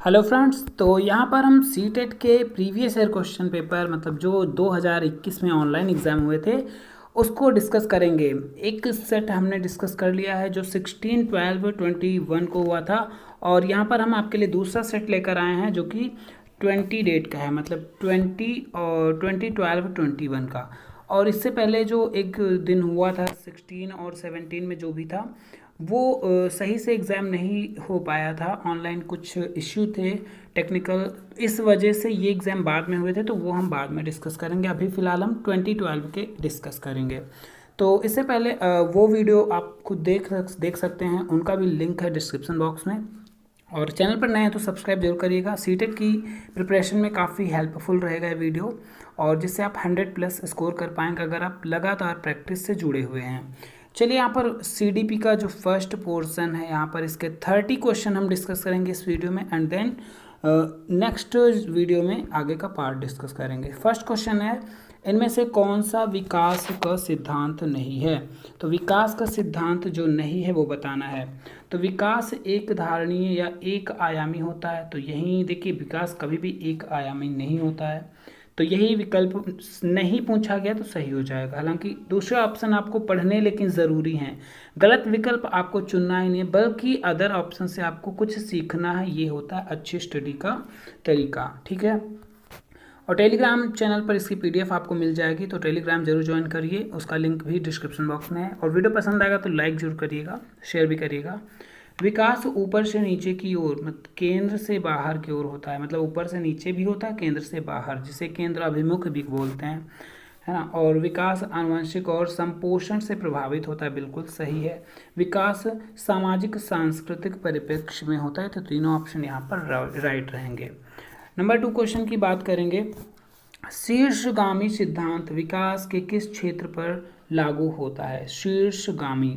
Hello friends, तो यहाँ पर हम सीटेट के प्रीवियस ईयर क्वेश्चन पेपर मतलब जो 2021 में ऑनलाइन एग्ज़ाम हुए थे उसको डिस्कस करेंगे। एक सेट हमने डिस्कस कर लिया है जो 16, 12, 21 को हुआ था, और यहाँ पर हम आपके लिए दूसरा सेट लेकर आए हैं जो कि 20 डेट का है, मतलब 20 और 20, 12, 21 का। और इससे पहले जो एक दिन हुआ था 16 और 17 में जो भी था वो सही से एग्ज़ाम नहीं हो पाया था, ऑनलाइन कुछ इश्यू थे टेक्निकल, इस वजह से ये एग्ज़ाम बाद में हुए थे, तो वो हम बाद में डिस्कस करेंगे। अभी फ़िलहाल हम 2012 के डिस्कस करेंगे। तो इससे पहले वो वीडियो आप खुद देख सकते हैं, उनका भी लिंक है डिस्क्रिप्शन बॉक्स में। और चैनल पर नए हैं तो सब्सक्राइब जरूर करिएगा। सीटेट की प्रिपरेशन में काफ़ी हेल्पफुल रहेगा ये वीडियो, और जिससे आप 100+ स्कोर कर पाएंगे अगर आप लगातार प्रैक्टिस से जुड़े हुए हैं। चलिए, यहाँ पर सीडीपी का जो फर्स्ट पोर्शन है, यहाँ पर इसके 30 क्वेश्चन हम डिस्कस करेंगे इस वीडियो में, एंड देन नेक्स्ट वीडियो में आगे का पार्ट डिस्कस करेंगे। फर्स्ट क्वेश्चन है, इनमें से कौन सा विकास का सिद्धांत नहीं है? तो विकास का सिद्धांत जो नहीं है वो बताना है। तो विकास एक धारणीय या एक आयामी होता है, तो यही देखिए, विकास कभी भी एक आयामी नहीं होता है, तो यही विकल्प नहीं पूछा गया तो सही हो जाएगा। हालांकि दूसरा ऑप्शन आपको पढ़ने लेकिन ज़रूरी हैं, गलत विकल्प आपको चुनना ही नहीं है, बल्कि अदर ऑप्शन से आपको कुछ सीखना है। ये होता है अच्छी स्टडी का तरीका, ठीक है। और टेलीग्राम चैनल पर इसकी पीडीएफ आपको मिल जाएगी, तो टेलीग्राम जरूर ज्वाइन करिए, उसका लिंक भी डिस्क्रिप्शन बॉक्स में है। और वीडियो पसंद आएगा तो लाइक जरूर करिएगा, शेयर भी करिएगा। विकास ऊपर से नीचे की ओर, मतलब केंद्र से बाहर की ओर होता है, मतलब ऊपर से नीचे भी होता है, केंद्र से बाहर, जिसे केंद्र अभिमुख भी बोलते हैं, है ना। और विकास आनुवंशिक और संपोषण से प्रभावित होता है, बिल्कुल सही है। विकास सामाजिक सांस्कृतिक परिप्रेक्ष्य में होता है, तो तीनों ऑप्शन यहाँ पर राइट रहेंगे। नंबर 2 क्वेश्चन की बात करेंगे। शीर्षगामी सिद्धांत विकास के किस क्षेत्र पर लागू होता है? शीर्षगामी,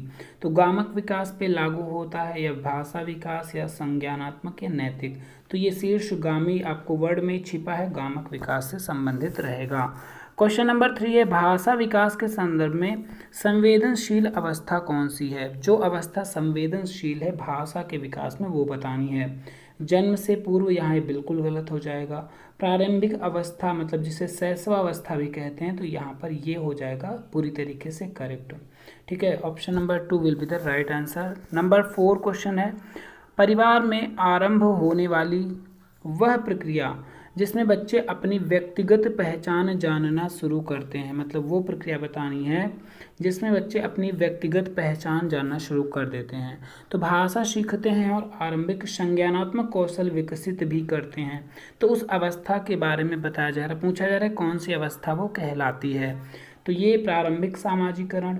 तो गामक विकास पे लागू होता है, या भाषा विकास, या संज्ञानात्मक, या नैतिक? तो ये शीर्षगामी आपको वर्ड में छिपा है, गामक विकास से संबंधित रहेगा। क्वेश्चन नंबर 3 है, भाषा विकास के संदर्भ में संवेदनशील अवस्था कौन सी है? जो अवस्था संवेदनशील है भाषा के विकास में वो बतानी है। जन्म से पूर्व, यहाँ ये बिल्कुल गलत हो जाएगा। प्रारंभिक अवस्था, मतलब जिसे शैशवावस्था भी कहते हैं, तो यहाँ पर ये हो जाएगा पूरी तरीके से करेक्ट, ठीक है। Option number 2 will be the right answer. Number 4 question है, परिवार में आरंभ होने वाली वह प्रक्रिया जिसमें बच्चे अपनी व्यक्तिगत पहचान जानना शुरू करते हैं, मतलब वो प्रक्रिया बतानी है जिसमें बच्चे अपनी व्यक्तिगत पहचान जानना शुरू कर देते हैं। तो भाषा सीखते हैं और आरंभिक संज्ञानात्मक कौशल विकसित भी करते हैं, तो उस अवस्था के बारे में बताया जा रहा है, पूछा जा रहा है कौन सी अवस्था वो कहलाती है। तो ये प्रारंभिक सामाजिकरण,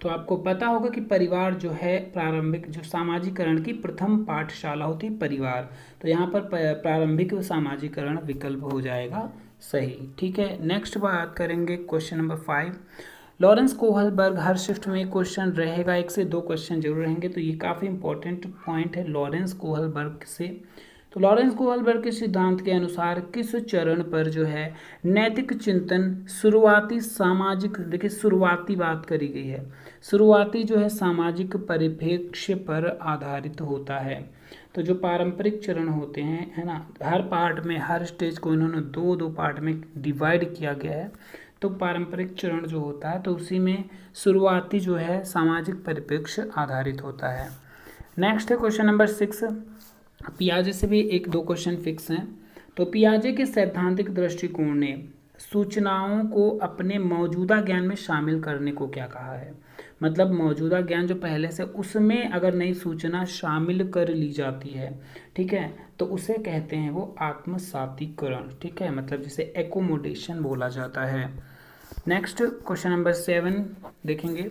तो आपको पता होगा कि परिवार जो है प्रारंभिक जो सामाजिकरण की प्रथम पाठशाला होती है परिवार, तो यहाँ पर प्रारंभिक सामाजिकरण विकल्प हो जाएगा सही, ठीक है। नेक्स्ट बात करेंगे क्वेश्चन नंबर 5। लॉरेंस कोहलबर्ग, हर शिफ्ट में क्वेश्चन रहेगा, 1 से 2 क्वेश्चन जरूर रहेंगे, तो ये काफ़ी इंपॉर्टेंट पॉइंट है लॉरेंस कोहलबर्ग से। तो लॉरेंस कोहलबर्ग के सिद्धांत के अनुसार किस चरण पर जो है नैतिक चिंतन शुरुआती सामाजिक, देखिए शुरुआती बात करी गई है, शुरुआती जो है सामाजिक परिप्रेक्ष्य पर आधारित होता है। तो जो पारंपरिक चरण होते हैं, है ना, हर पार्ट में हर स्टेज को इन्होंने दो दो पार्ट में डिवाइड किया गया है। तो पारंपरिक चरण जो होता है तो उसी में शुरुआती जो है सामाजिक परिप्रेक्ष्य आधारित होता है। नेक्स्ट है क्वेश्चन नंबर 6। पियाजे से भी 1-2 क्वेश्चन फिक्स हैं। तो पियाजे के सैद्धांतिक दृष्टिकोण ने सूचनाओं को अपने मौजूदा ज्ञान में शामिल करने को क्या कहा है? मतलब मौजूदा ज्ञान जो पहले से, उसमें अगर नई सूचना शामिल कर ली जाती है, ठीक है, तो उसे कहते हैं वो आत्मसातीकरण, ठीक है, मतलब जिसे एकोमोडेशन बोला जाता है। नेक्स्ट क्वेश्चन नंबर 7 देखेंगे।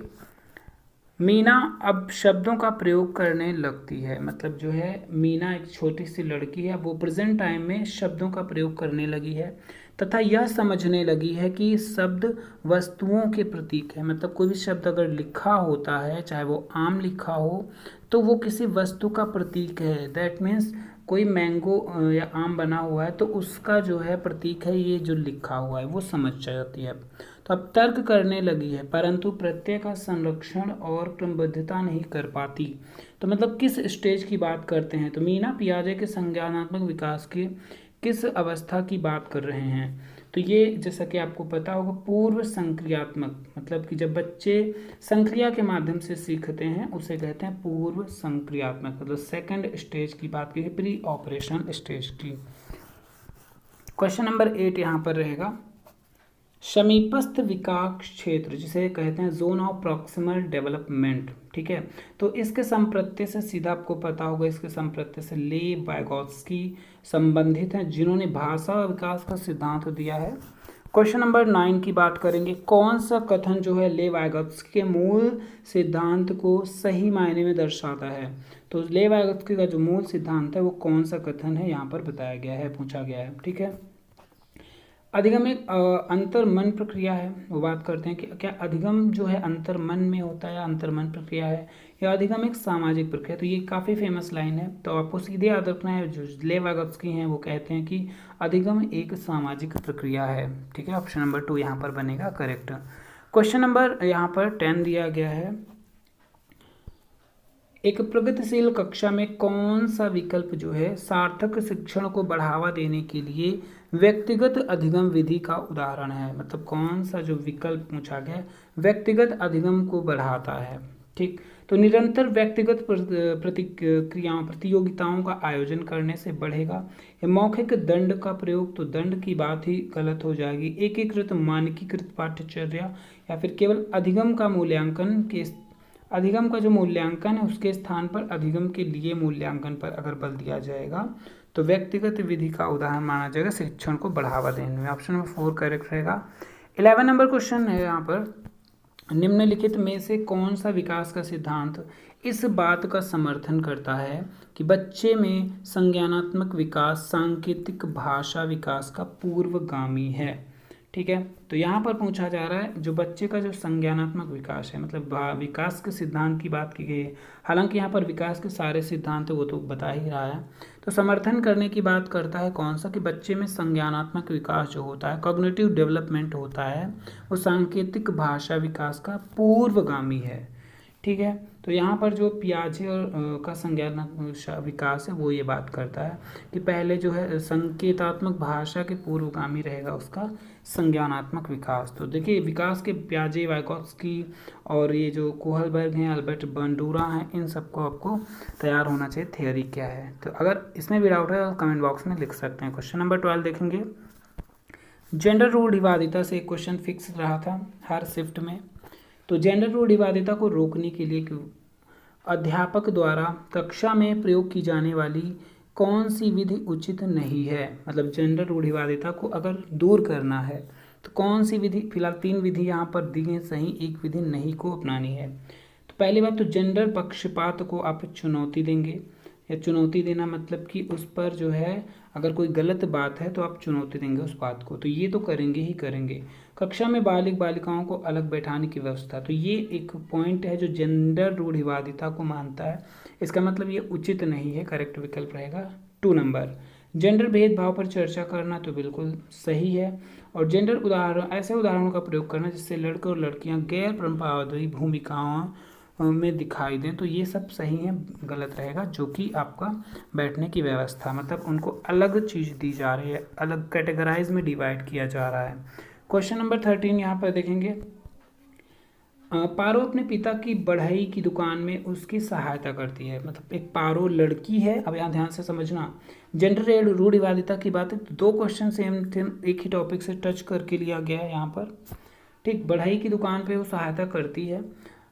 मीना अब शब्दों का प्रयोग करने लगती है, मतलब जो है मीना एक छोटी सी लड़की है, वो प्रेजेंट टाइम में शब्दों का प्रयोग करने लगी है, तथा यह समझने लगी है कि शब्द वस्तुओं के प्रतीक है। मतलब कोई भी शब्द अगर लिखा होता है, चाहे वो आम लिखा हो, तो वो किसी वस्तु का प्रतीक है। दैट मीन्स कोई मैंगो या आम बना हुआ है तो उसका जो है प्रतीक है ये जो लिखा हुआ है, वो समझ जाती है। तो अब तर्क करने लगी है परंतु प्रत्यय का संरक्षण और क्रमबद्धता नहीं कर पाती। तो मतलब किस स्टेज की बात करते हैं, तो मीना पियाजे के संज्ञानात्मक विकास के किस अवस्था की बात कर रहे हैं। तो ये जैसा कि आपको पता होगा पूर्व संक्रियात्मक, मतलब कि जब बच्चे संक्रिया के माध्यम से सीखते हैं उसे कहते हैं पूर्व संक्रियात्मक, मतलब सेकंड स्टेज की बात की है, प्री ऑपरेशन स्टेज की। क्वेश्चन नंबर 8 यहाँ पर रहेगा, समीपस्थ विकास क्षेत्र जिसे कहते हैं जोन ऑफ प्रॉक्सिमल डेवलपमेंट। ठीक है, तो इसके संप्रत्यय से सीधा आपको पता होगा, इसके संप्रत्यय से लेव वाइगोत्स्की संबंधित हैं जिन्होंने भाषा विकास का सिद्धांत दिया है। क्वेश्चन नंबर 9 की बात करेंगे, कौन सा कथन जो है लेव वाइगोत्स्की के मूल सिद्धांत को सही मायने में दर्शाता है। तो लेव वाइगोत्स्की का जो मूल सिद्धांत है वो कौन सा कथन है यहाँ पर बताया गया है, पूछा गया है। ठीक है, अधिगम एक अंतर मन प्रक्रिया है, वो बात करते हैं कि क्या अधिगम जो है अंतर मन में होता है या अंतर मन प्रक्रिया है, या अधिगम एक सामाजिक प्रक्रिया। तो ये काफ़ी फेमस लाइन है, तो आपको सीधे याद रखना है, जो लेव वाइगोत्स्की हैं वो कहते हैं कि अधिगम एक सामाजिक प्रक्रिया है। ठीक है, ऑप्शन नंबर 2 यहाँ पर बनेगा करेक्ट। क्वेश्चन नंबर यहाँ पर 10 दिया गया है, एक प्रगतिशील कक्षा में कौन सा विकल्प जो है सार्थक शिक्षण को बढ़ावा देने के लिए व्यक्तिगत अधिगम विधि का उदाहरण है। मतलब कौन सा जो विकल्प पूछा गया व्यक्तिगत अधिगम को बढ़ाता है। ठीक, तो निरंतर व्यक्तिगत प्रतियोगिताओं का आयोजन करने से बढ़ेगा। मौखिक दंड का प्रयोग, तो दंड की बात ही गलत हो जाएगी। एकीकृत मानकीकृत पाठ्यचर्या, या फिर केवल अधिगम का मूल्यांकन के, अधिगम का जो मूल्यांकन है उसके स्थान पर अधिगम के लिए मूल्यांकन पर अगर बल दिया जाएगा तो व्यक्तिगत विधि का उदाहरण माना जाएगा शिक्षण को बढ़ावा देने में। ऑप्शन नंबर 4 करेक्ट रहेगा। 11 नंबर क्वेश्चन है यहाँ पर, निम्नलिखित में से कौन सा विकास का सिद्धांत इस बात का समर्थन करता है कि बच्चे में संज्ञानात्मक विकास सांकेतिक भाषा विकास का पूर्वगामी है। ठीक है, तो यहाँ पर पूछा जा रहा है जो बच्चे का जो संज्ञानात्मक विकास है, मतलब विकास के सिद्धांत की बात की गई है। हालांकि यहाँ पर विकास के सारे सिद्धांत वो तो बता ही रहा है, तो समर्थन करने की बात करता है कौन सा, कि बच्चे में संज्ञानात्मक विकास जो होता है, कॉग्निटिव डेवलपमेंट होता है, वो सांकेतिक भाषा विकास का पूर्वगामी है। ठीक है, तो यहाँ पर जो पियाजे और का संज्ञानात्मक विकास है वो ये बात करता है कि पहले जो है संकेतात्मक भाषा के पूर्वगामी रहेगा उसका संज्ञानात्मक विकास। तो देखिए विकास के पियाजे, वाइगोत्स्की और ये जो कोहलबर्ग हैं, अल्बर्ट बंडूरा हैं, इन सबको आपको तैयार होना चाहिए थियोरी क्या है। तो अगर इसमें भी डाउट है तो कमेंट बॉक्स में लिख सकते हैं। क्वेश्चन नंबर 12 देखेंगे, जेंडर रूढ़िवादिता से एक क्वेश्चन फिक्स रहा था हर शिफ्ट में। तो जेंडर रूढ़िवादिता को रोकने के लिए अध्यापक द्वारा कक्षा में प्रयोग की जाने वाली कौन सी विधि उचित नहीं है। मतलब जेंडर रूढ़िवादिता को अगर दूर करना है तो कौन सी विधि, फिलहाल 3 विधि यहाँ पर दी है सही, एक विधि नहीं को अपनानी है। तो पहली बात तो जेंडर पक्षपात को आप चुनौती देंगे, या चुनौती देना मतलब कि उस पर जो है अगर कोई गलत बात है तो आप चुनौती देंगे उस बात को, तो ये तो करेंगे ही करेंगे। कक्षा में बालिक बालिकाओं को अलग बैठाने की व्यवस्था, तो ये एक पॉइंट है जो जेंडर रूढ़िवादिता को मानता है, इसका मतलब ये उचित नहीं है, करेक्ट विकल्प रहेगा 2 नंबर। जेंडर भेदभाव पर चर्चा करना तो बिल्कुल सही है, और जेंडर उदाहरण, ऐसे उदाहरणों का प्रयोग करना जिससे लड़के और लड़कियां गैर परंपरावादी भूमिकाओं में दिखाई दें, तो ये सब सही है, गलत रहेगा जो कि आपका बैठने की व्यवस्था, मतलब उनको अलग चीज़ दी जा रही है, अलग कैटेगराइज में डिवाइड किया जा रहा है। क्वेश्चन नंबर 13 यहाँ पर देखेंगे, पारो अपने पिता की बढ़ई की दुकान में उसकी सहायता करती है। मतलब एक पारो लड़की है, अब यहाँ ध्यान से समझना, जेंडर रूढ़िवादिता की बात है तो 2 क्वेश्चन सेम एक ही टॉपिक से टच करके लिया गया है यहाँ पर। ठीक, बढ़ई की दुकान पे वो सहायता करती है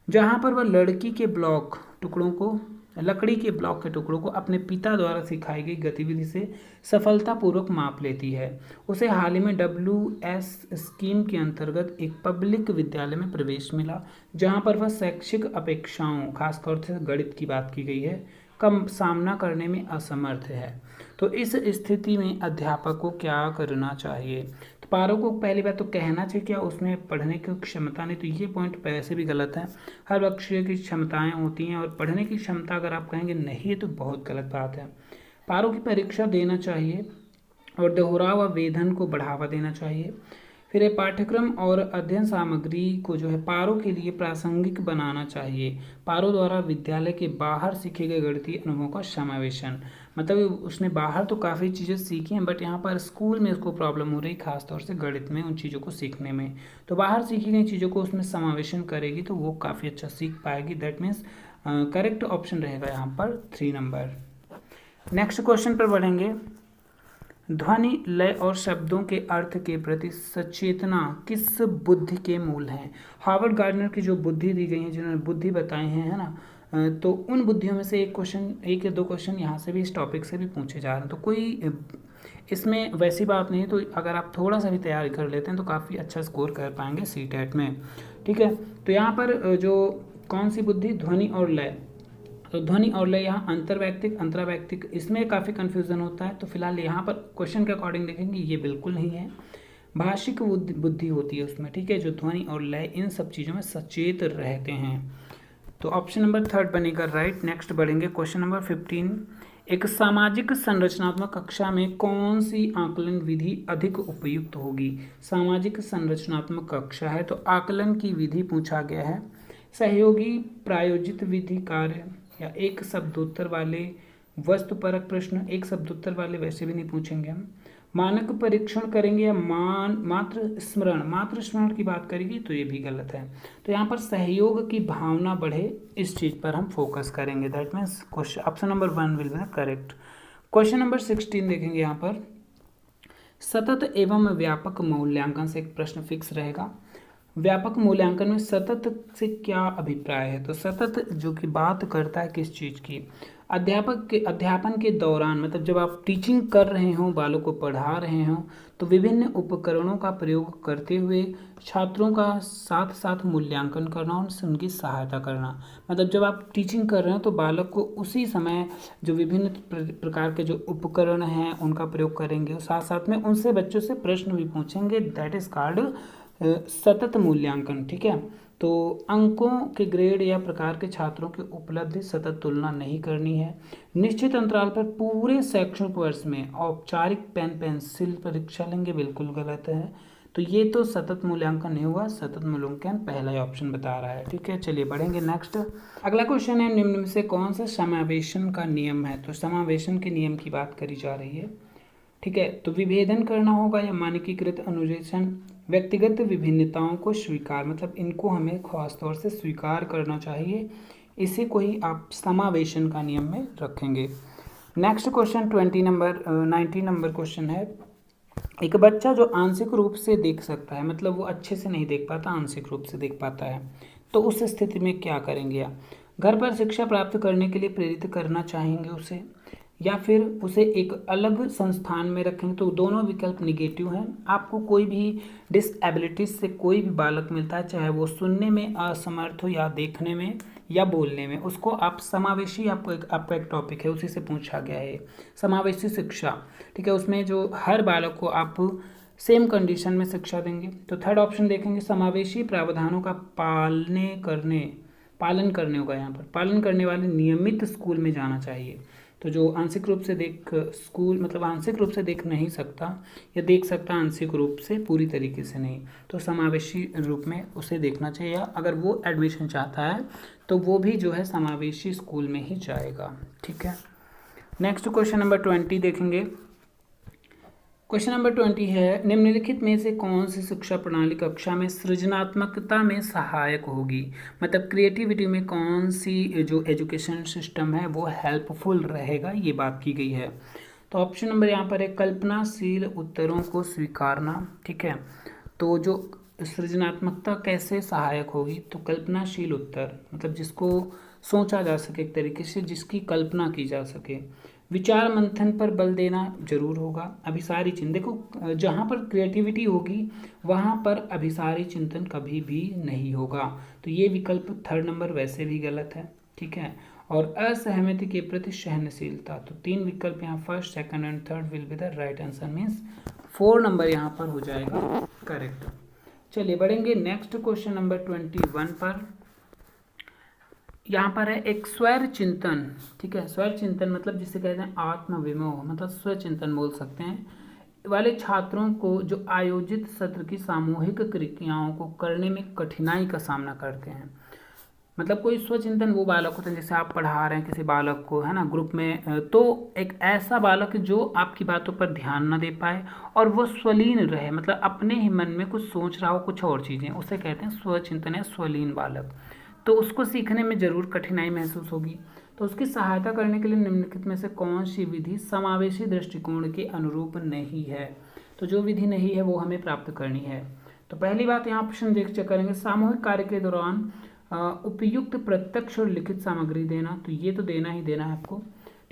जहाँ पर वह लड़की के ब्लॉक टुकड़ों को, लकड़ी के ब्लॉक के टुकड़ों को अपने पिता द्वारा सिखाई गई गतिविधि से सफलतापूर्वक माप लेती है। उसे हाल ही में WS स्कीम के अंतर्गत एक पब्लिक विद्यालय में प्रवेश मिला जहां पर वह शैक्षिक अपेक्षाओं, खासतौर से गणित की बात की गई है, का सामना करने में असमर्थ है। तो इस स्थिति में अध्यापक को क्या करना चाहिए। तो पारो को पहली बात तो कहना चाहिए क्या उसमें पढ़ने की क्षमता नहीं, तो ये पॉइंट वैसे भी गलत है। हर बच्चे की क्षमताएं होती हैं और पढ़ने की क्षमता अगर आप कहेंगे नहीं है तो बहुत गलत बात है। पारो की परीक्षा देना चाहिए और दोहराव व वेधन को बढ़ावा देना चाहिए। फिर ये पाठ्यक्रम और अध्ययन सामग्री को जो है पारो के लिए प्रासंगिक बनाना चाहिए। पारो द्वारा विद्यालय के बाहर सीखे गए गणितीय अनुभवों का समावेशन, मतलब उसने बाहर तो काफ़ी चीज़ें सीखी हैं बट यहाँ पर स्कूल में उसको प्रॉब्लम हो रही, खासतौर से गणित में उन चीज़ों को सीखने में। तो बाहर सीखी गई चीज़ों को उसमें समावेशन करेगी तो वो काफ़ी अच्छा सीख पाएगी। दैट मीन्स करेक्ट ऑप्शन रहेगा यहाँ पर 3 नंबर। नेक्स्ट क्वेश्चन पर बढ़ेंगे। ध्वनि, लय और शब्दों के अर्थ के प्रति सचेतना किस बुद्धि के मूल हैं? हार्वर्ड गार्डनर की जो बुद्धि दी गई है, जिन्होंने बुद्धि बताई है ना, तो उन बुद्धियों में से एक क्वेश्चन, एक या दो क्वेश्चन यहाँ से भी, इस टॉपिक से भी पूछे जा रहे हैं। तो कोई इसमें वैसी बात नहीं है, तो अगर आप थोड़ा सा भी तैयारी कर लेते हैं तो काफ़ी अच्छा स्कोर कर पाएंगे सीटेट में। ठीक है, तो यहाँ पर जो कौन सी बुद्धि, ध्वनि और लय। तो ध्वनि और लय यहाँ अंतर्वैयक्तिक, अंतरावैयक्तिक, इसमें काफ़ी कन्फ्यूज़न होता है। तो फिलहाल यहाँ पर क्वेश्चन के अकॉर्डिंग देखेंगे ये बिल्कुल नहीं है, भाषिक बुद्धि होती है उसमें। ठीक है, जो ध्वनि और लय इन सब चीज़ों में सचेत रहते हैं। तो ऑप्शन नंबर 3 बनेगा राइट। नेक्स्ट बढ़ेंगे क्वेश्चन नंबर 15। एक सामाजिक संरचनात्मक कक्षा में कौन सी आकलन विधि अधिक उपयुक्त होगी? सामाजिक संरचनात्मक कक्षा है तो आकलन की विधि पूछा गया है। सहयोगी, प्रायोजित विधि, कार्य, या एक शब्दोत्तर वाले, वस्तुपरक प्रश्न, एक शब्दोत्तर वाले वैसे भी नहीं पूछेंगे हम। मानक परीक्षण करेंगे या मात्र स्मरण की बात करेगी तो ये भी गलत है। तो यहाँ पर सहयोग की भावना बढ़े, इस चीज़ पर हम फोकस करेंगे। That means question option number 1 will be the correct. Question number 16 देखेंगे यहाँ पर। सतत एवं व्यापक मूल्यांकन से एक प्रश्न फिक्स रहेगा। व्यापक मूल्यांकन में सतत से क्या अभिप्राय है? तो सतत जो कि बात करता है किस चीज़ की? अध्यापन के दौरान, मतलब जब आप टीचिंग कर रहे हो, बालों को पढ़ा रहे हो, तो विभिन्न उपकरणों का प्रयोग करते हुए छात्रों का साथ साथ मूल्यांकन करना, उनसे उनकी सहायता करना। मतलब जब आप टीचिंग कर रहे हो तो बालक को उसी समय जो विभिन्न प्रकार के जो उपकरण हैं उनका प्रयोग करेंगे, साथ साथ में उनसे बच्चों से प्रश्न भी पूछेंगे। दैट इज कॉल्ड सतत मूल्यांकन। ठीक है, तो अंकों के ग्रेड या प्रकार के छात्रों की उपलब्धि सतत तुलना नहीं करनी है। निश्चित अंतराल पर पूरे शैक्षणिक वर्ष में औपचारिक पेन पेंसिल परीक्षा लेंगे, बिल्कुल गलत है। तो ये तो सतत मूल्यांकन नहीं हुआ, सतत मूल्यांकन पहला ही ऑप्शन बता रहा है। ठीक है, चलिए बढ़ेंगे नेक्स्ट। अगला क्वेश्चन है, निम्न में से कौन सा समावेशन का नियम है? तो समावेशन के नियम की बात करी जा रही है। ठीक है, तो विभेदन करना होगा या मानकीकृत अनुरेशन, व्यक्तिगत विभिन्नताओं को स्वीकार, मतलब इनको हमें खास तौर से स्वीकार करना चाहिए, इसी को ही आप समावेशन का नियम में रखेंगे। नेक्स्ट क्वेश्चन 19 नंबर क्वेश्चन है। एक बच्चा जो आंशिक रूप से देख सकता है, मतलब वो अच्छे से नहीं देख पाता, आंशिक रूप से देख पाता है, तो उस स्थिति में क्या करेंगे आप? घर पर शिक्षा प्राप्त करने के लिए प्रेरित करना चाहेंगे उसे, या फिर उसे एक अलग संस्थान में रखेंगे? तो दोनों विकल्प निगेटिव हैं। आपको कोई भी डिसएबिलिटीज से कोई भी बालक मिलता है, चाहे वो सुनने में असमर्थ हो या देखने में या बोलने में, उसको आप समावेशी, आपका एक टॉपिक है उसी से पूछा गया है, समावेशी शिक्षा। ठीक है, उसमें जो हर बालक को आप सेम कंडीशन में शिक्षा देंगे। तो थर्ड ऑप्शन देखेंगे, समावेशी प्रावधानों का पालन करने होगा। यहाँ पर पालन करने वाले नियमित स्कूल में जाना चाहिए। तो जो आंशिक रूप से देख स्कूल, मतलब आंशिक रूप से देख नहीं सकता या देख सकता आंशिक रूप से, पूरी तरीके से नहीं, तो समावेशी रूप में उसे देखना चाहिए। अगर वो एडमिशन चाहता है तो वो भी जो है समावेशी स्कूल में ही जाएगा। ठीक है, नेक्स्ट क्वेश्चन नंबर 20 देखेंगे। क्वेश्चन नंबर 20 है, निम्नलिखित में से कौन सी शिक्षा प्रणाली कक्षा में सृजनात्मकता में सहायक होगी? मतलब क्रिएटिविटी में कौन सी जो एजुकेशन सिस्टम है वो हेल्पफुल रहेगा, ये बात की गई है। तो ऑप्शन नंबर यहाँ पर है कल्पनाशील उत्तरों को स्वीकारना। ठीक है, तो जो सृजनात्मकता कैसे सहायक होगी? तो कल्पनाशील उत्तर, मतलब जिसको सोचा जा सके एक तरीके से, जिसकी कल्पना की जा सके। विचार मंथन पर बल देना जरूर होगा। अभिसारी चिंतन, देखो जहाँ पर क्रिएटिविटी होगी वहाँ पर अभिसारी चिंतन कभी भी नहीं होगा। तो ये विकल्प थर्ड नंबर वैसे भी गलत है। ठीक है, और असहमति के प्रति सहनशीलता, तो 3 विकल्प यहाँ first, second and third will be the right answer, means 4 number यहाँ पर हो जाएगा करेक्ट। चलिए बढ़ेंगे नेक्स्ट क्वेश्चन नंबर 21 पर। यहाँ पर है एक स्वर चिंतन। ठीक है, स्वर चिंतन मतलब जिसे कहते हैं आत्मविमोह, मतलब स्व चिंतन बोल सकते हैं। वाले छात्रों को जो आयोजित सत्र की सामूहिक क्रियाओं को करने में कठिनाई का सामना करते हैं। मतलब कोई स्वचिंतन वो बालक होते हैं, जैसे आप पढ़ा रहे हैं किसी बालक को, है ना, ग्रुप में, तो एक ऐसा बालक जो आपकी बातों पर ध्यान न दे पाए और वो स्वलीन रहे, मतलब अपने ही मन में कुछ सोच रहा हो कुछ और चीज़ें, उसे कहते हैं स्वचिंतन या स्वलीन बालक। तो उसको सीखने में ज़रूर कठिनाई महसूस होगी। तो उसकी सहायता करने के लिए निम्नलिखित में से कौन सी विधि समावेशी दृष्टिकोण के अनुरूप नहीं है। तो जो विधि नहीं है वो हमें प्राप्त करनी है। तो पहली बात यहाँ ऑप्शन देख चेक करेंगे, सामूहिक कार्य के दौरान उपयुक्त प्रत्यक्ष और लिखित सामग्री देना, तो ये तो देना ही देना है आपको।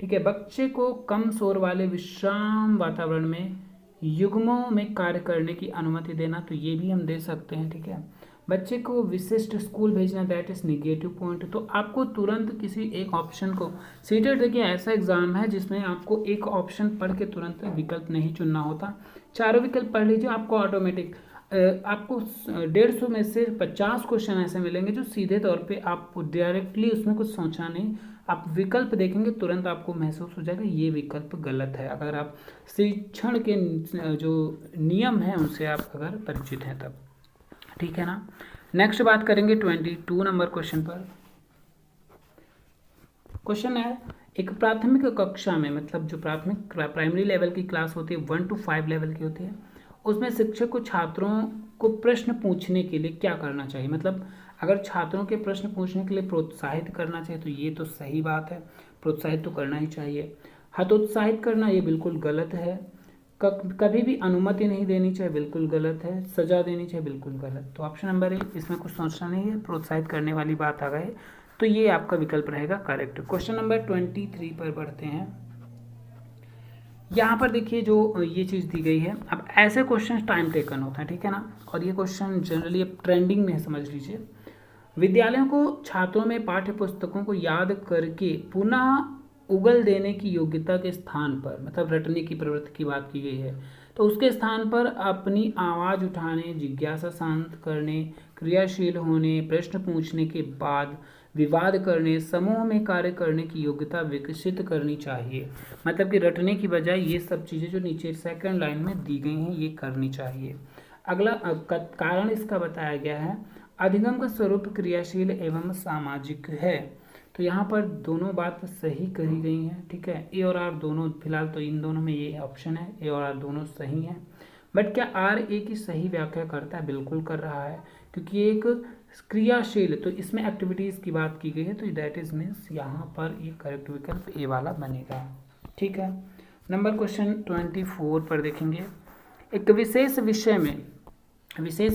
ठीक है, बच्चे को कम शोर वाले विश्राम वातावरण में युग्मों में कार्य करने की अनुमति देना, तो ये भी हम दे सकते हैं। ठीक है, बच्चे को विशिष्ट स्कूल भेजना, दैट इज निगेटिव पॉइंट। तो आपको तुरंत किसी एक ऑप्शन को, सीटेट देखिए ऐसा एग्जाम है जिसमें आपको एक ऑप्शन पढ़ के तुरंत विकल्प नहीं चुनना होता, चारों विकल्प पढ़ लीजिए, आपको ऑटोमेटिक आपको 150 में से 50 क्वेश्चन ऐसे मिलेंगे जो सीधे तौर पे आप डायरेक्टली उसमें कुछ सोचा नहीं, आप विकल्प देखेंगे तुरंत आपको महसूस हो जाएगा ये विकल्प गलत है, अगर आप शिक्षण के जो नियम हैं उनसे आप अगर परिचित हैं तब। ठीक है ना। नेक्स्ट बात करेंगे 22 नंबर क्वेश्चन पर। क्वेश्चन है, एक प्राथमिक कक्षा में, मतलब जो प्राइमरी लेवल की क्लास होती है 1 to 5 लेवल की होती है, उसमें शिक्षक को छात्रों को प्रश्न पूछने के लिए क्या करना चाहिए। मतलब अगर छात्रों के प्रश्न पूछने के लिए प्रोत्साहित करना चाहिए तो ये तो सही बात है, प्रोत्साहित तो करना ही चाहिए। हतोत्साहित करना ये बिल्कुल गलत है। कभी भी अनुमति नहीं देनी चाहिए, बिल्कुल गलत है। सजा देनी चाहिए, बिल्कुल गलत। तो ऑप्शन नंबर ए, इसमें कुछ सोचना नहीं है, प्रोत्साहित करने वाली बात आ गई तो ये आपका विकल्प रहेगा करेक्ट। क्वेश्चन नंबर 23 पर बढ़ते हैं। यहाँ पर देखिए जो ये चीज़ दी गई है, अब ऐसे क्वेश्चन टाइम टेकन होता है, ठीक है ना, और ये क्वेश्चन जनरली अब ट्रेंडिंग में है, समझ लीजिए। विद्यालयों को छात्रों में पाठ्य पुस्तकों को याद करके पुनः उगल देने की योग्यता के स्थान पर, मतलब रटने की प्रवृत्ति की बात की गई है, तो उसके स्थान पर अपनी आवाज़ उठाने, जिज्ञासा शांत करने, क्रियाशील होने, प्रश्न पूछने के बाद विवाद करने, समूह में कार्य करने की योग्यता विकसित करनी चाहिए। मतलब कि रटने की बजाय ये सब चीज़ें जो नीचे सेकंड लाइन में दी गई हैं ये करनी चाहिए। अगला कारण इसका बताया गया है, अधिगम का स्वरूप क्रियाशील एवं सामाजिक है। तो यहाँ पर दोनों बात सही कही गई हैं। ठीक है, ए और आर दोनों, फिलहाल तो इन दोनों में ये ऑप्शन है, ए और आर दोनों सही हैं। बट क्या आर ए की सही व्याख्या करता है? बिल्कुल कर रहा है, क्योंकि एक क्रियाशील, तो इसमें एक्टिविटीज़ की बात की गई है, तो दैट इज मीन्स यहाँ पर ये करेक्ट विकल्प ए वाला बनेगा। ठीक है, नंबर क्वेश्चन 24 पर देखेंगे। एक विशेष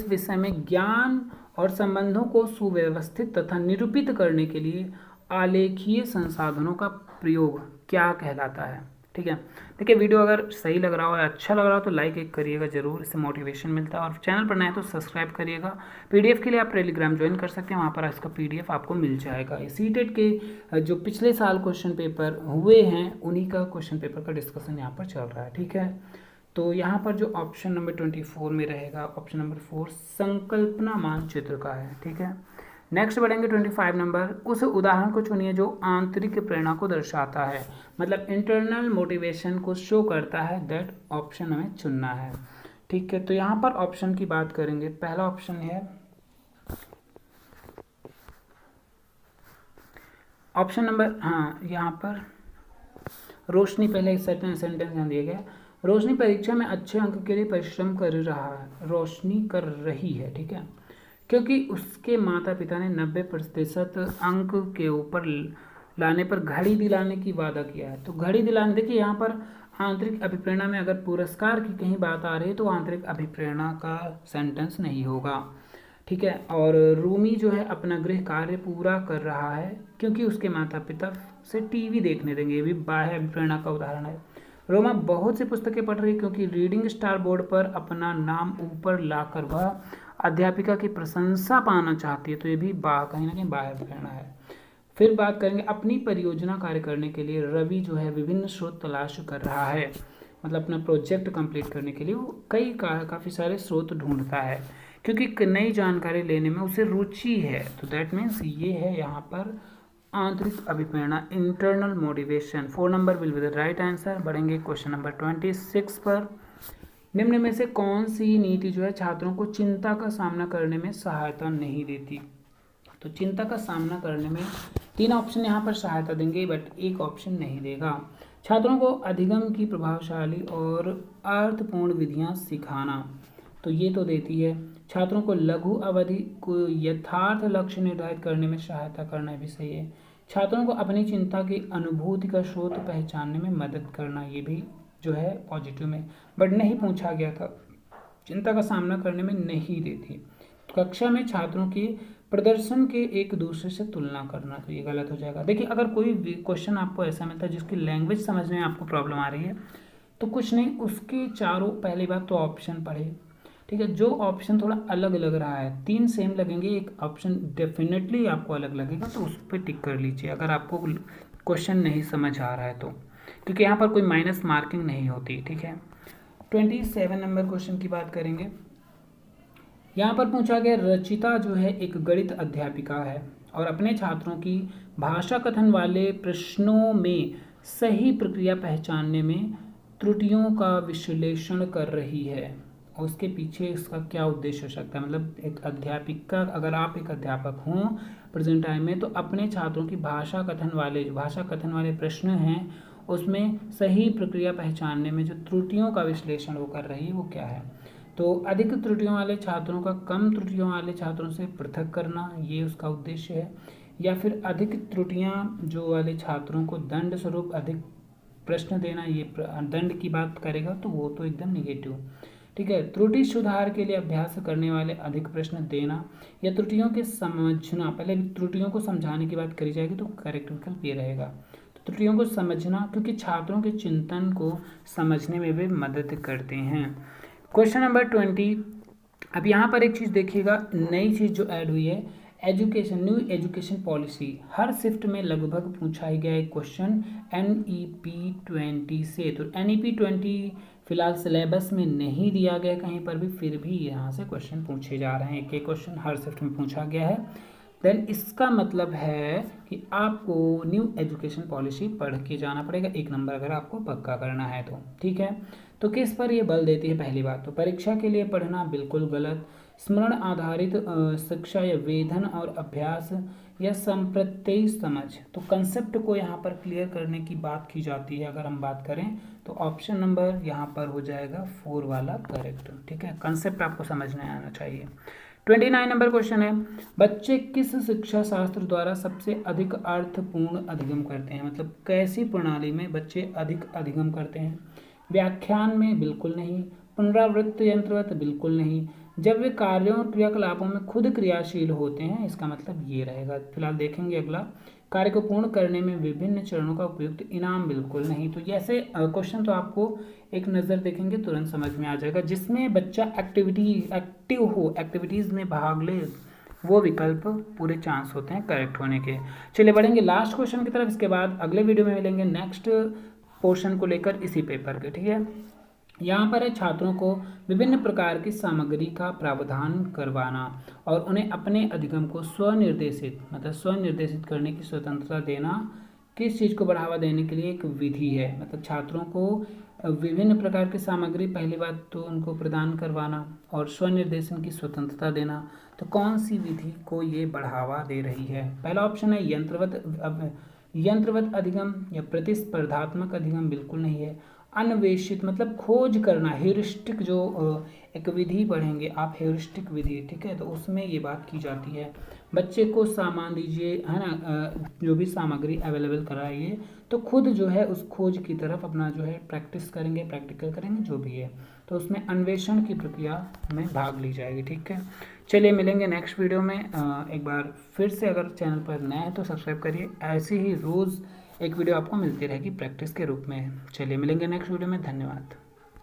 विषय में ज्ञान और संबंधों को सुव्यवस्थित तथा निरूपित करने के लिए आलेखीय संसाधनों का प्रयोग क्या कहलाता है। ठीक है, देखिए वीडियो अगर सही लग रहा हो या अच्छा लग रहा हो तो लाइक एक करिएगा जरूर, इससे मोटिवेशन मिलता है, और चैनल पर नए तो सब्सक्राइब करिएगा। पीडीएफ के लिए आप टेलीग्राम ज्वाइन कर सकते हैं, वहाँ पर इसका पीडीएफ आपको मिल जाएगा। सीटेट के जो पिछले साल क्वेश्चन पेपर हुए हैं उन्हीं का क्वेश्चन पेपर का डिस्कशन यहाँ पर चल रहा है। ठीक है, तो यहाँ पर जो ऑप्शन नंबर 24 में रहेगा, ऑप्शन नंबर 4 संकल्पना मानचित्र का है। ठीक है, नेक्स्ट बढ़ेंगे 25 नंबर। उस उदाहरण को चुनिए जो आंतरिक प्रेरणा को दर्शाता है, मतलब इंटरनल मोटिवेशन को शो करता है, दैट ऑप्शन हमें चुनना है। ठीक है, तो यहाँ पर ऑप्शन की बात करेंगे। पहला ऑप्शन है ऑप्शन नंबर, हाँ यहाँ पर रोशनी, पहले एक सेंटेंस यहाँ दिया गया, रोशनी परीक्षा में अच्छे अंक के लिए परिश्रम कर रहा है, रोशनी कर रही है। ठीक है, क्योंकि उसके माता पिता ने 90% अंक के ऊपर लाने पर घड़ी दिलाने की वादा किया है। तो घड़ी दिलाने, देखिए यहाँ पर आंतरिक अभिप्रेरणा में अगर पुरस्कार की कहीं बात आ रही है तो आंतरिक अभिप्रेरणा का सेंटेंस नहीं होगा। ठीक है, और रूमी जो है अपना गृह कार्य पूरा कर रहा है क्योंकि उसके माता पिता से टीवी देखने देंगे, ये भी बाह्य अभिप्रेरणा का उदाहरण है। रोमा बहुत सी पुस्तकें पढ़ रही है क्योंकि रीडिंग स्टार बोर्ड पर अपना नाम ऊपर लाकर वह अध्यापिका की प्रशंसा पाना चाहती है, तो ये भी कहीं ना कहीं बाह्य प्रेरणा है। फिर बात करेंगे अपनी परियोजना कार्य करने के लिए रवि जो है विभिन्न स्रोत तलाश कर रहा है, मतलब अपना प्रोजेक्ट कंप्लीट करने के लिए वो काफ़ी सारे स्रोत ढूंढता है क्योंकि नई जानकारी लेने में उसे रुचि है। तो दैट मीन्स ये है यहाँ पर आंतरिक अभिप्रेरणा, internal motivation. 4 number will be the right answer. बढ़ेंगे क्वेश्चन नंबर 26 पर। निम्न में से कौन सी नीति जो है छात्रों को चिंता का सामना करने में सहायता नहीं देती? तो चिंता का सामना करने में 3 ऑप्शन यहाँ पर सहायता देंगे, बट एक ऑप्शन नहीं देगा। छात्रों को अधिगम की प्रभावशाली और अर्थपूर्ण विधियाँ सिखाना, तो ये तो देती है। छात्रों को लघु अवधि को यथार्थ लक्ष्य निर्धारित करने में सहायता करना भी सही है। छात्रों को अपनी चिंता की अनुभूति का स्रोत पहचानने में मदद करना, ये भी जो है पॉजिटिव में, बट नहीं पूछा गया था। चिंता का सामना करने में नहीं देती। कक्षा में छात्रों के प्रदर्शन के एक दूसरे से तुलना करना, तो ये गलत हो जाएगा। देखिए, अगर कोई क्वेश्चन आपको ऐसा मिलता है जिसकी लैंग्वेज समझने में आपको प्रॉब्लम आ रही है, तो कुछ नहीं, उसके चारों पहली बात तो ऑप्शन पढ़े, ठीक है। जो ऑप्शन थोड़ा अलग लग रहा है, 3 सेम लगेंगे, एक ऑप्शन डेफिनेटली आपको अलग लगेगा, तो उस पर टिक कर लीजिए अगर आपको क्वेश्चन नहीं समझ आ रहा है तो, क्योंकि यहाँ पर कोई माइनस मार्किंग नहीं होती, ठीक है। 27 नंबर क्वेश्चन की बात करेंगे। यहाँ पर पूछा गया, रचिता जो है एक गणित अध्यापिका है और अपने छात्रों की भाषा कथन वाले प्रश्नों में सही प्रक्रिया पहचानने में त्रुटियों का विश्लेषण कर रही है। और उसके पीछे इसका क्या उद्देश्य हो सकता है? मतलब एक अध्यापिका, अगर आप एक अध्यापक हों प्रेजेंट टाइम में, तो अपने छात्रों की भाषा कथन वाले प्रश्न हैं उसमें सही प्रक्रिया पहचानने में जो त्रुटियों का विश्लेषण वो कर रही है, वो क्या है? तो अधिक त्रुटियों वाले छात्रों का कम त्रुटियों वाले छात्रों से पृथक करना, ये उसका उद्देश्य है। या फिर अधिक त्रुटियां जो वाले छात्रों को दंड स्वरूप अधिक प्रश्न देना, ये दंड की बात करेगा, तो वो तो एकदम निगेटिव, ठीक है। त्रुटि सुधार के लिए अभ्यास करने वाले अधिक प्रश्न देना, या त्रुटियों के समझना, पहले त्रुटियों को समझाने की बात करी जाएगी तो करेक्ट विकल्प ये रहेगा। तो त्रुटियों को समझना, क्योंकि छात्रों के चिंतन को समझने में भी मदद करते हैं। Question number 20। अब यहाँ पर एक चीज़ देखिएगा, नई चीज़ जो ऐड हुई है, एजुकेशन, न्यू एजुकेशन पॉलिसी। हर शिफ्ट में लगभग पूछा गया एक क्वेश्चन NEP 20 से। तो NEP 20 फिलहाल सिलेबस में नहीं दिया गया कहीं पर भी, फिर भी यहाँ से क्वेश्चन पूछे जा रहे हैं। एक क्वेश्चन हर शिफ्ट में पूछा गया है। देन इसका मतलब है कि आपको न्यू एजुकेशन पॉलिसी पढ़ के जाना पड़ेगा, 1 नंबर अगर आपको पक्का करना है तो, ठीक है। तो किस पर ये बल देती है? पहली बात तो परीक्षा के लिए पढ़ना बिल्कुल गलत। स्मरण आधारित शिक्षा या वेधन और अभ्यास या संप्रत्यय समझ, तो कंसेप्ट को यहाँ पर क्लियर करने की बात की जाती है। अगर हम बात करें तो ऑप्शन नंबर यहाँ पर हो जाएगा 4 वाला करेक्ट, ठीक है। कंसेप्ट आपको समझने आना चाहिए। 29 नंबर क्वेश्चन है, बच्चे किस शिक्षा शास्त्र द्वारा सबसे अधिक अर्थपूर्ण अधिगम करते हैं? मतलब कैसी प्रणाली में बच्चे अधिक अधिगम करते हैं? व्याख्यान में बिल्कुल नहीं, पुनरावृत्त यंत्रवत बिल्कुल नहीं, जब वे कार्यों और क्रियाकलापों में खुद क्रियाशील होते हैं, इसका मतलब ये रहेगा। फिलहाल देखेंगे अगला, कार्य को पूर्ण करने में विभिन्न चरणों का उपयुक्त इनाम बिल्कुल नहीं। तो ऐसे क्वेश्चन तो आपको एक नज़र देखेंगे तुरंत समझ में आ जाएगा। जिसमें बच्चा एक्टिव हो, एक्टिविटीज़ में भाग ले, वो विकल्प पूरे चांस होते हैं करेक्ट होने के। चलिए बढ़ेंगे लास्ट क्वेश्चन की तरफ, इसके बाद अगले वीडियो में मिलेंगे नेक्स्ट पोर्शन को लेकर इसी पेपर के, ठीक है। यहाँ पर है छात्रों को विभिन्न प्रकार की सामग्री का प्रावधान करवाना और उन्हें अपने अधिगम को स्वनिर्देशित, मतलब स्वनिर्देशित करने की स्वतंत्रता देना। किस चीज़ को बढ़ावा देने के लिए एक विधि है, मतलब छात्रों को विभिन्न प्रकार की सामग्री, पहली बात तो उनको प्रदान करवाना और स्वनिर्देशन की स्वतंत्रता देना। तो कौन सी विधि को ये बढ़ावा दे रही है? पहला ऑप्शन है यंत्रवत अधिगम या प्रतिस्पर्धात्मक अधिगम, बिल्कुल नहीं है। अन्वेषित मतलब खोज करना, हेरिस्टिक जो एक विधि पढ़ेंगे आप, हेरिस्टिक विधि, ठीक है, तो उसमें ये बात की जाती है। बच्चे को सामान दीजिए, है ना, जो भी सामग्री अवेलेबल कराइए, तो खुद जो है उस खोज की तरफ अपना जो है प्रैक्टिस करेंगे, प्रैक्टिकल करेंगे, जो भी है, तो उसमें अन्वेषण की प्रक्रिया में भाग ली जाएगी, ठीक है। चलिए मिलेंगे नेक्स्ट वीडियो में। एक बार फिर से अगर चैनल पर नए हैं तो सब्सक्राइब करिए, ऐसे ही रोज़ एक वीडियो आपको मिलती रहेगी प्रैक्टिस के रूप में। चलिए मिलेंगे नेक्स्ट वीडियो में, धन्यवाद।